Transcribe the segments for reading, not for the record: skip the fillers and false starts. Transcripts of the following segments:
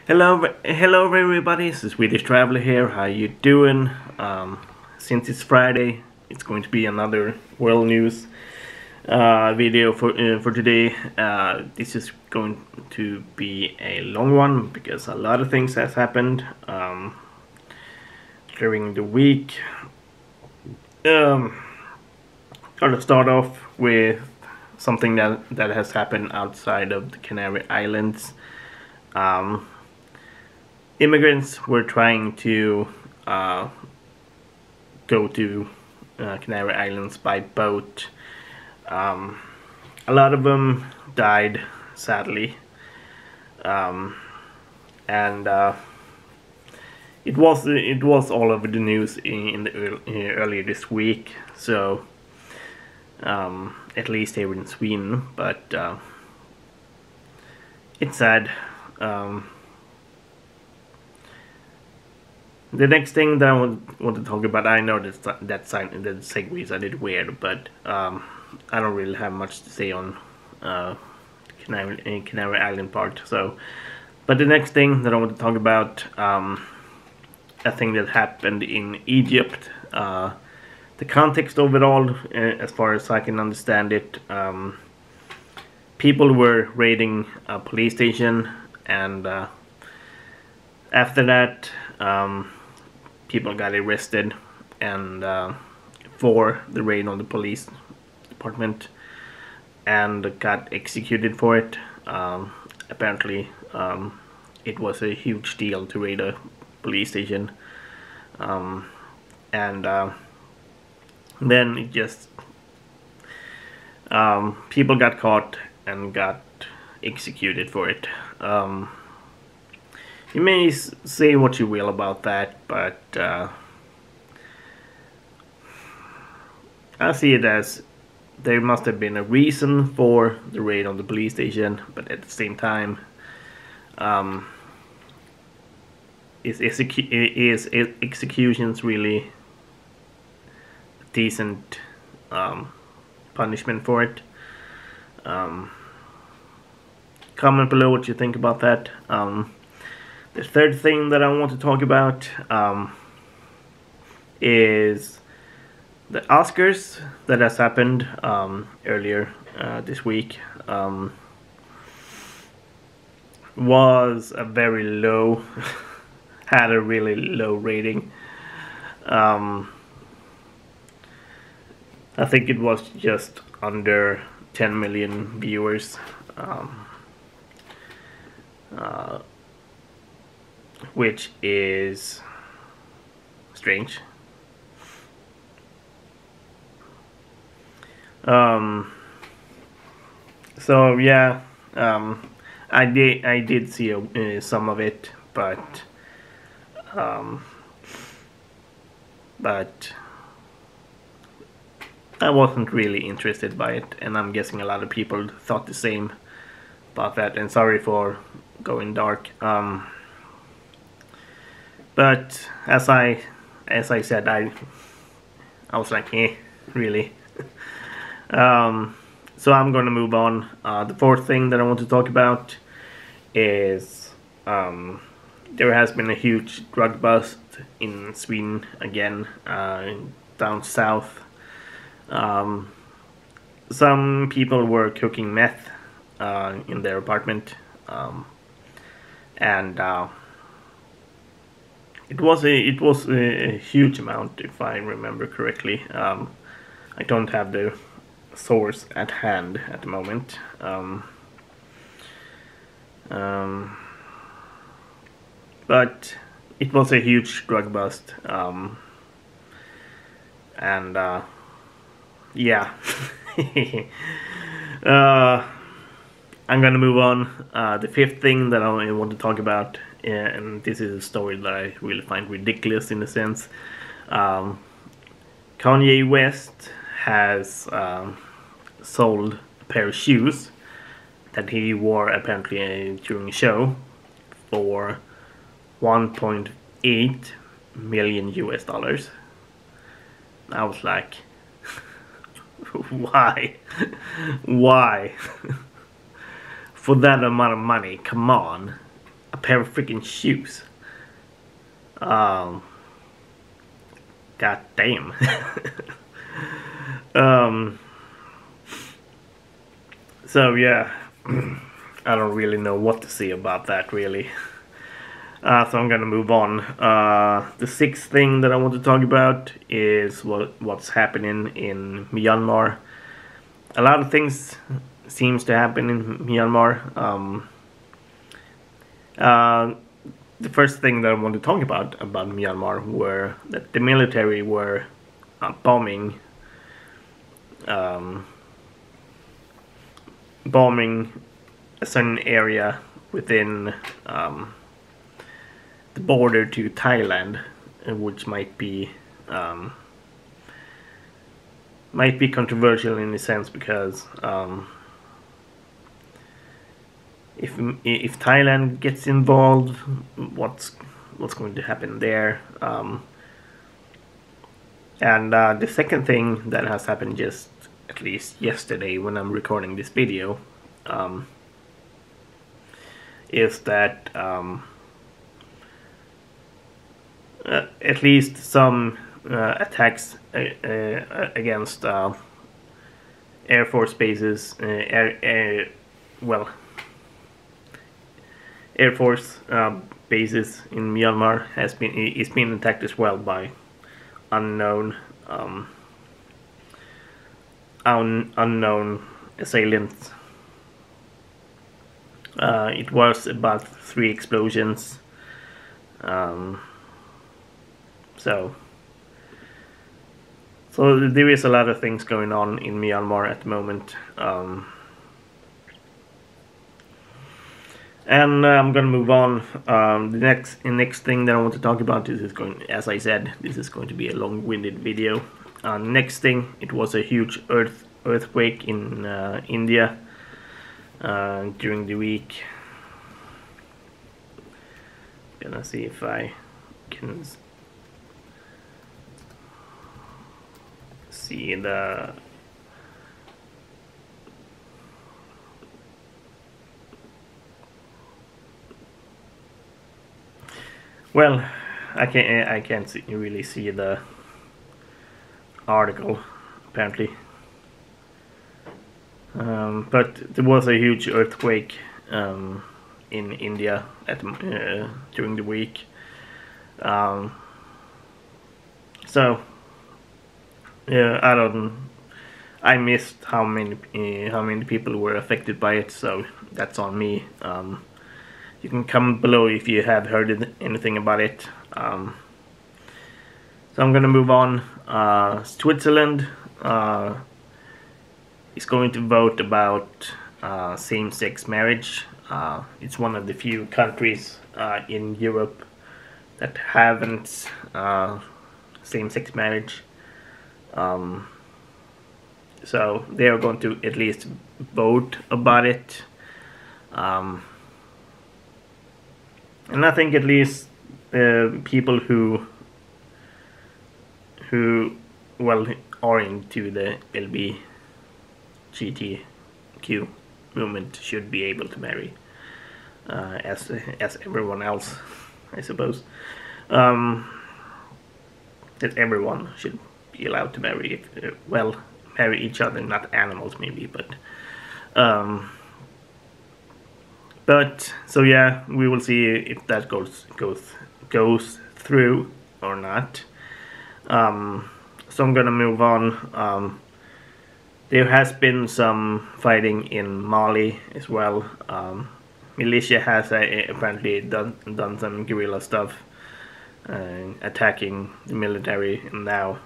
Hello everybody, it's the Swedish Traveler here. How you doing? Since it's Friday, it's going to be another world news video for today. This is going to be a long one because a lot of things has happened during the week. Gotta start off with something that has happened outside of the Canary Islands. Immigrants were trying to go to Canary Islands by boat. A lot of them died, sadly, and it was all over the news earlier this week. So at least here in Sweden, but it's sad. The next thing that I want to talk about, I know that segues a little weird, but I don't really have much to say on Canary Island part. So, but the next thing that I want to talk about, a thing that happened in Egypt. The context of it all, as far as I can understand it, people were raiding a police station, and after that, people got arrested and for the raid on the police department and got executed for it. Apparently, it was a huge deal to raid a police station, and then it just people got caught and got executed for it. You may say what you will about that, but I see it as there must have been a reason for the raid on the police station, but at the same time, is executions really a decent punishment for it? Comment below what you think about that. The third thing that I want to talk about is the Oscars that has happened earlier this week. Was a very low, had a really low rating. I think it was just under 10 million viewers. Which is strange. So yeah, I did see some of it, but I wasn't really interested by it, and I'm guessing a lot of people thought the same about that. And sorry for going dark. But as I said, I was like, really. So I'm gonna move on. The fourth thing that I want to talk about is there has been a huge drug bust in Sweden again, down south. Some people were cooking meth in their apartment, and it was a huge amount, if I remember correctly. I don't have the source at hand at the moment. But it was a huge drug bust, and yeah. I'm gonna move on. The fifth thing that I want to talk about, and this is a story that I really find ridiculous in a sense. Kanye West has sold a pair of shoes that he wore apparently during a show for $1.8 million US. I was like, why? Why? For that amount of money, come on. a pair of freaking shoes. God damn. So yeah, I don't really know what to say about that really. So I'm gonna move on. The sixth thing that I want to talk about is what's happening in Myanmar. A lot of things seems to happen in Myanmar. The first thing that I want to talk about Myanmar were that the military were bombing a certain area within the border to Thailand, which might be controversial in a sense because if Thailand gets involved, what's going to happen there? And the second thing that has happened just at least yesterday when I'm recording this video is that at least some attacks against Air Force bases, Air Force bases in Myanmar is being attacked as well by unknown assailants. It was about 3 explosions. So there is a lot of things going on in Myanmar at the moment. And I'm gonna move on. The next thing that I want to talk about is going, as I said, this is going to be a long-winded video. Next thing, it was a huge earthquake in India during the week. Gonna see if I can see the well, I can't really see the article apparently, but there was a huge earthquake in India during the week. So yeah, I missed how many people were affected by it, so that's on me. You can comment below if you have heard anything about it. So I'm gonna move on. Switzerland is going to vote about same-sex marriage. It's one of the few countries in Europe that haven't same-sex marriage. So they are going to at least vote about it. And I think at least people who are into the LGBTQ movement should be able to marry as everyone else, I suppose. That everyone should be allowed to marry, marry each other, not animals maybe, but so yeah, we will see if that goes through or not. So I'm gonna move on. There has been some fighting in Mali as well. Militia has apparently done some guerrilla stuff, attacking the military, and now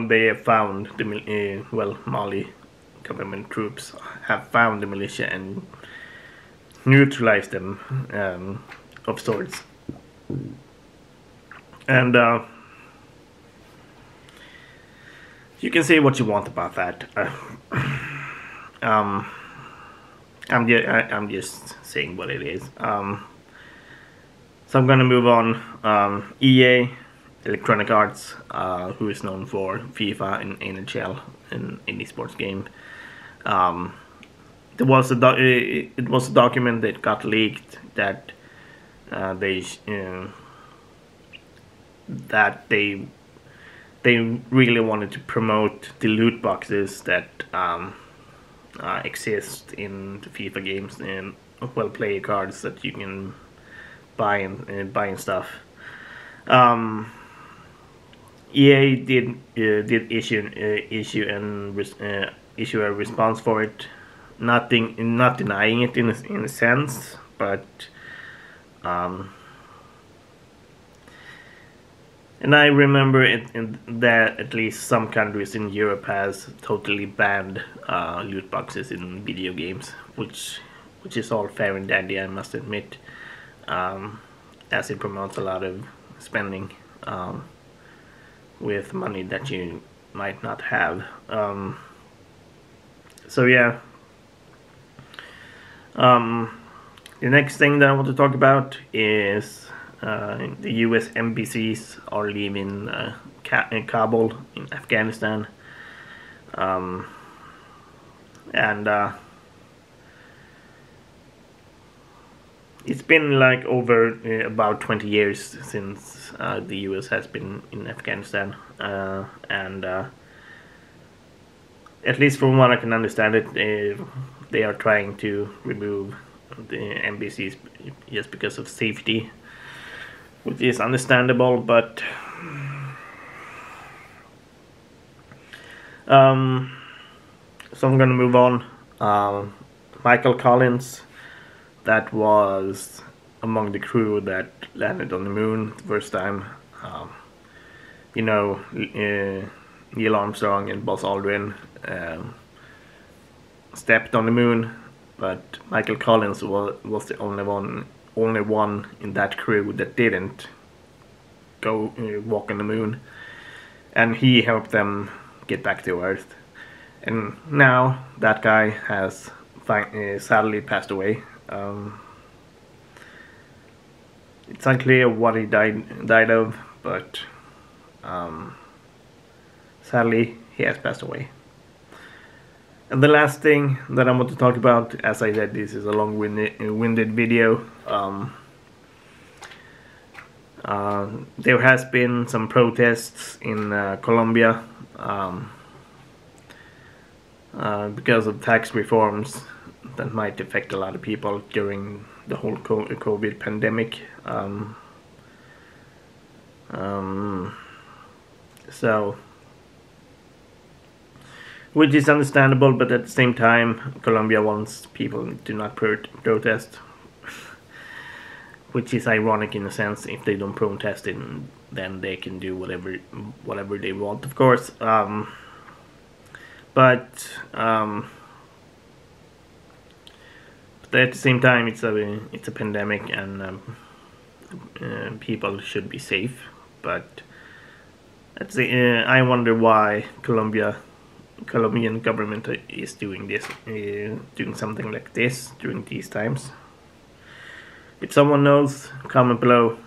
they have found the Mali government troops have found the militia and neutralized them of sorts. And you can say what you want about that. I'm just saying what it is. So I'm gonna move on. EA, Electronic Arts, who is known for FIFA and NHL and any sports game. it was a document that got leaked that they really wanted to promote the loot boxes that exist in the FIFA games, and player cards that you can buy and stuff. EA did issue a response for it, not denying it in a sense, but and I remember that at least some countries in Europe has totally banned loot boxes in video games, which is all fair and dandy, I must admit, as it promotes a lot of spending with money that you might not have. So yeah. The next thing that I want to talk about is the US embassies are leaving Kabul in Afghanistan, and it's been like over about 20 years since the US has been in Afghanistan, and at least from what I can understand it, they are trying to remove the embassies just because of safety, which is understandable, but so I'm gonna move on. Michael Collins, that was among the crew that landed on the moon the first time. Neil Armstrong and Buzz Aldrin stepped on the moon, but Michael Collins was the only one in that crew that didn't go walk on the moon, and he helped them get back to Earth. And now that guy has sadly passed away. It's unclear what he died of, but sadly he has passed away. And the last thing that I want to talk about, as I said, this is a long-winded video. There has been some protests in Colombia because of tax reforms that might affect a lot of people during the whole COVID pandemic. So, which is understandable, but at the same time, Colombia wants people to not protest, which is ironic in a sense. If they don't protest it, then they can do whatever they want, of course. But at the same time, it's a pandemic, and people should be safe. But I wonder why Colombian government is doing this, doing something like this during these times. If someone knows, comment below.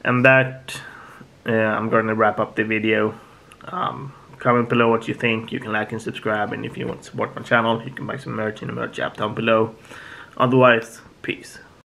And that, I'm going to wrap up the video. Comment below what you think. You can like and subscribe, and if you want to support my channel, you can buy some merch in the merch app down below. Otherwise, peace.